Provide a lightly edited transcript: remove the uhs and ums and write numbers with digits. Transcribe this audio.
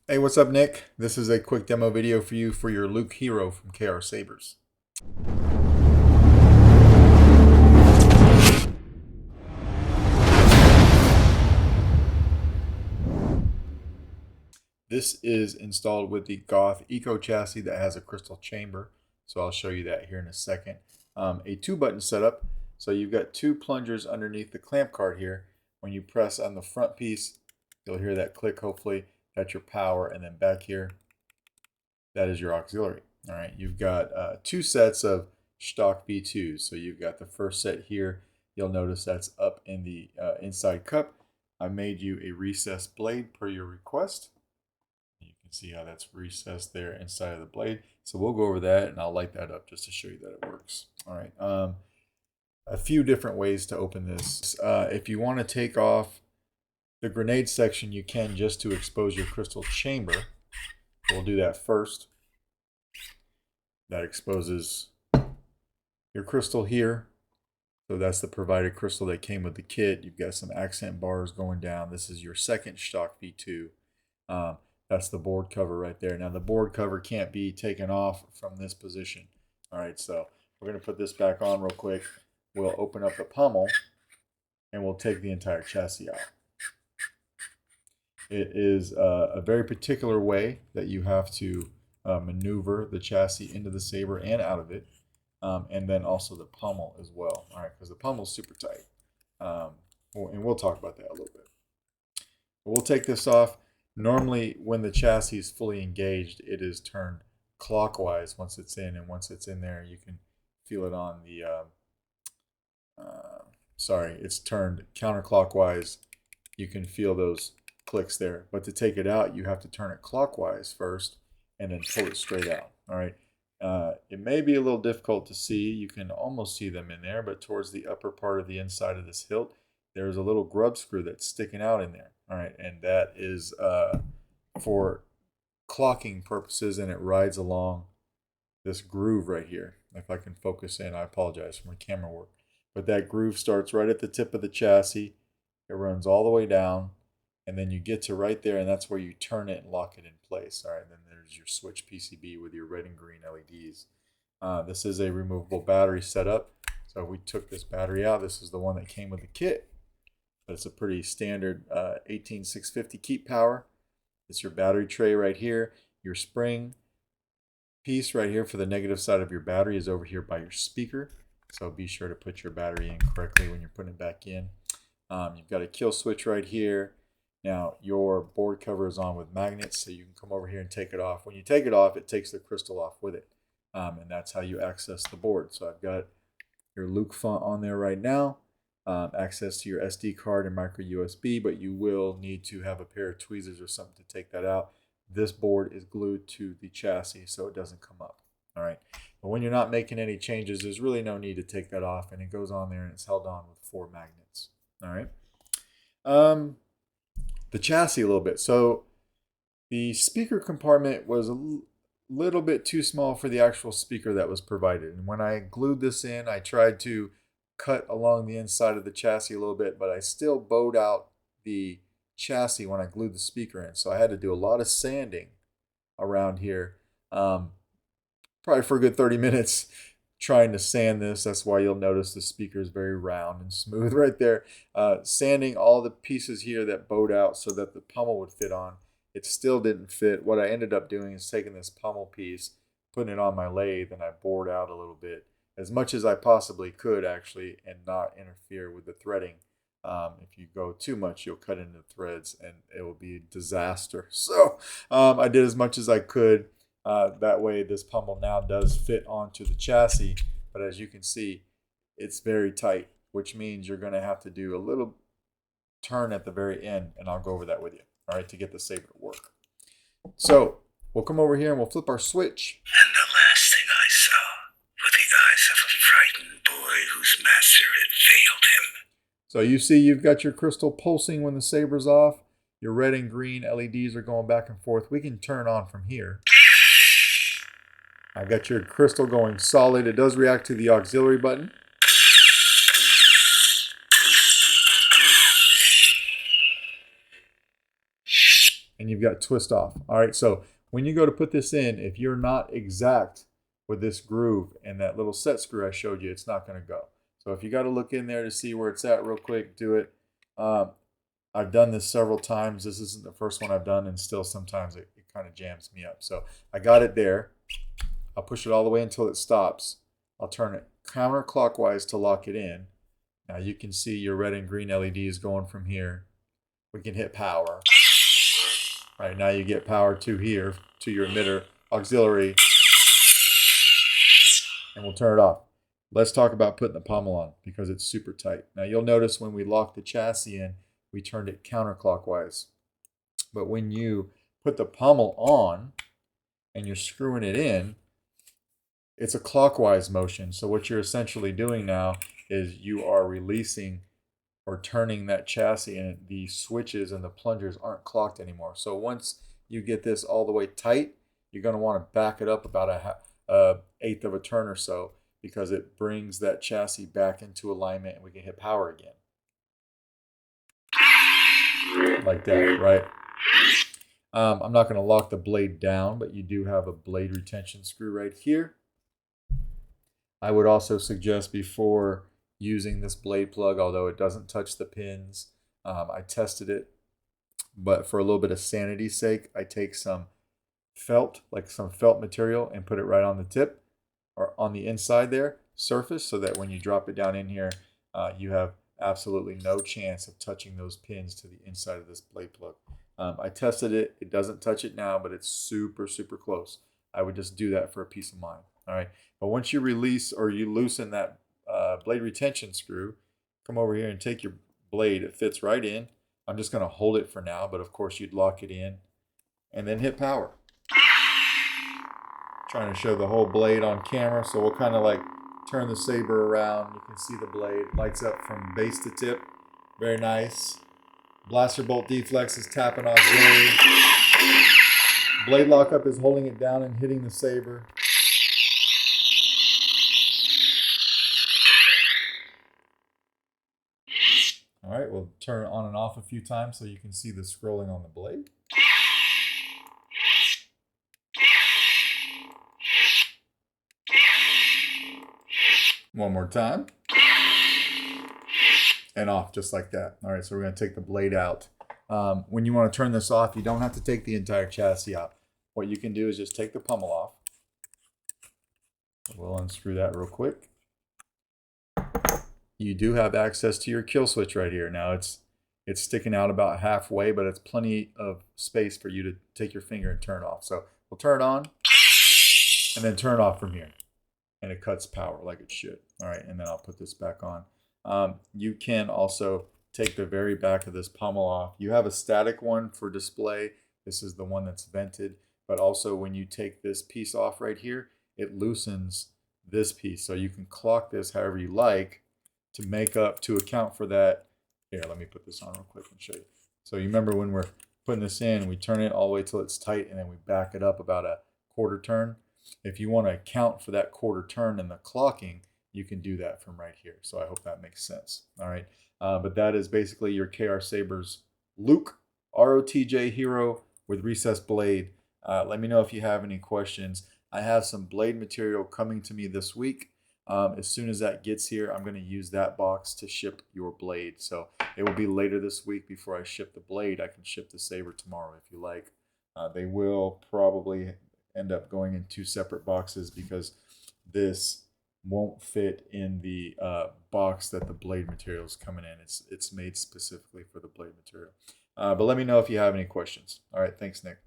Hey, what's up, Nick? This is a quick demo video for you for your Luke Hero from KR Sabers. This is installed with the Goth Eco chassis that has a crystal chamber. So I'll show you that here in a second. A 2-button setup. So you've got 2 plungers underneath the clamp card here. When you press on the front piece, you'll hear that click, hopefully. That's your power. And then back here, that is your auxiliary. All right, you've got 2 sets of stock B2s. So you've got the first set here. You'll notice that's up in the inside cup. I made you a recessed blade per your request. You can see how that's recessed there inside of the blade. So we'll go over that and I'll light that up just to show you that it works. All right, a few different ways to open this. If you want to take off the grenade section, you can just to expose your crystal chamber. We'll do that first. That exposes your crystal here. So that's the provided crystal that came with the kit. You've got some accent bars going down. This is your second stock V2. That's the board cover right there. Now the board cover can't be taken off from this position. All right, so we're going to put this back on real quick. We'll open up the pommel and we'll take the entire chassis out. It is a very particular way that you have to maneuver the chassis into the Saber and out of it. And then also the pommel as well. All right, because the pommel's super tight. And we'll talk about that a little bit. But we'll take this off. Normally, when the chassis is fully engaged, it is turned clockwise once it's in. And once it's in there, you can feel it on the... it's turned counterclockwise. You can feel those clicks there. But to take it out, you have to turn it clockwise first and then pull it straight out. All right. It may be a little difficult to see. You can almost see them in there, but towards the upper part of the inside of this hilt, there's a little grub screw that's sticking out in there. All right, and that is for clocking purposes, and it rides along this groove right here. If I can focus in, I apologize for my camera work. But that groove starts right at the tip of the chassis. It runs all the way down, and then you get to right there, and that's where you turn it and lock it in place. All right, then there's your switch PCB with your red and green LEDs. This is a removable battery setup. So we took this battery out. This is the one that came with the kit. But it's a pretty standard 18650 keep power. It's your battery tray right here. Your spring piece right here for the negative side of your battery is over here by your speaker. So be sure to put your battery in correctly when you're putting it back in. You've got a kill switch right here. Now your board cover is on with magnets, so you can come over here and take it off. When you take it off, it takes the crystal off with it. And that's how you access the board. So I've got your Luke font on there right now. Access to your SD card and micro USB, but you will need to have a pair of tweezers or something to take that out. This board is glued to the chassis so it doesn't come up. All right, but when you're not making any changes, there's really no need to take that off, and it goes on there and it's held on with 4 magnets. All right, the chassis a little bit. So the speaker compartment was a little bit too small for the actual speaker that was provided, and when I glued this in, I tried to cut along the inside of the chassis a little bit, but I still bowed out the chassis when I glued the speaker in. So I had to do a lot of sanding around here, probably for a good 30 minutes trying to sand this. That's why you'll notice the speaker is very round and smooth right there. Sanding all the pieces here that bowed out so that the pommel would fit on. It still didn't fit. What I ended up doing is taking this pommel piece, putting it on my lathe, and I bored out a little bit, as much as I possibly could actually, and not interfere with the threading. If you go too much, you'll cut into threads and it will be a disaster. So I did as much as I could. That way this pommel now does fit onto the chassis, but as you can see, it's very tight, which means you're going to have to do a little turn at the very end, and I'll go over that with you, all right, to get the Saber to work. So we'll come over here and we'll flip our switch. And the last thing I saw were the eyes of a frightened boy whose master had failed him. So you see you've got your crystal pulsing when the Saber's off. Your red and green LEDs are going back and forth. We can turn on from here. I've got your crystal going solid. It does react to the auxiliary button. And and you've got twist off. All right, so when you go to put this in, if you're not exact with this groove and that little set screw I showed you, it's not going to go. So if you got to look in there to see where it's at real quick, do it. I've done this several times. This isn't the first one I've done, and still sometimes it kind of jams me up. So I got it there. I'll push it all the way until it stops. I'll turn it counterclockwise to lock it in. Now you can see your red and green LEDs going from here. We can hit power. All right, now you get power to here, to your emitter, auxiliary, and we'll turn it off. Let's talk about putting the pommel on because it's super tight. Now you'll notice when we locked the chassis in, we turned it counterclockwise. But when you put the pommel on and you're screwing it in, it's a clockwise motion. So what you're essentially doing now is you are releasing or turning that chassis, and the switches and the plungers aren't clocked anymore. So once you get this all the way tight, you're going to want to back it up about a eighth of a turn or so, because it brings that chassis back into alignment and we can hit power again. Like that, right? I'm not going to lock the blade down, but you do have a blade retention screw right here. I would also suggest before using this blade plug, although it doesn't touch the pins, I tested it, but for a little bit of sanity's sake, I take some felt, like some felt material, and put it right on the tip or on the inside there, surface, so that when you drop it down in here, you have absolutely no chance of touching those pins to the inside of this blade plug. I tested it. It doesn't touch it now, but it's super, super close. I would just do that for a peace of mind. All right. But once you release or you loosen that blade retention screw, come over here and take your blade. It fits right in. I'm just going to hold it for now, but of course you'd lock it in and then hit power. Trying to show the whole blade on camera, so we'll kind of like turn the saber around. You can see the blade lights up from base to tip. Very nice. Blaster bolt deflex is tapping auxiliary. Blade lockup is holding it down and hitting the saber. All right, we'll turn it on and off a few times so you can see the scrolling on the blade. One more time. And off just like that. All right, so we're going to take the blade out. When you want to turn this off, you don't have to take the entire chassis out. What you can do is just take the pommel off. We'll unscrew that real quick. You do have access to your kill switch right here. Now it's sticking out about halfway, but it's plenty of space for you to take your finger and turn it off. So we'll turn it on and then turn it off from here. And it cuts power like it should. All right, and then I'll put this back on. You can also take the very back of this pommel off. You have a static one for display. This is the one that's vented. But also when you take this piece off right here, it loosens this piece. So you can clock this however you like to make up, to account for that. Here, let me put this on real quick and show you. So you remember when we're putting this in, we turn it all the way till it's tight, and then we back it up about a quarter turn. If you want to account for that quarter turn in the clocking, you can do that from right here. So I hope that makes sense. All right. But that is basically your KR Sabers Luke ROTJ Hero with recessed blade. Let me know if you have any questions. I have some blade material coming to me this week. As soon as that gets here, I'm going to use that box to ship your blade. So it will be later this week before I ship the blade. I can ship the saber tomorrow if you like. They will probably end up going in 2 separate boxes because this won't fit in the box that the blade material is coming in. It's made specifically for the blade material. But let me know if you have any questions. All right, thanks, Nick.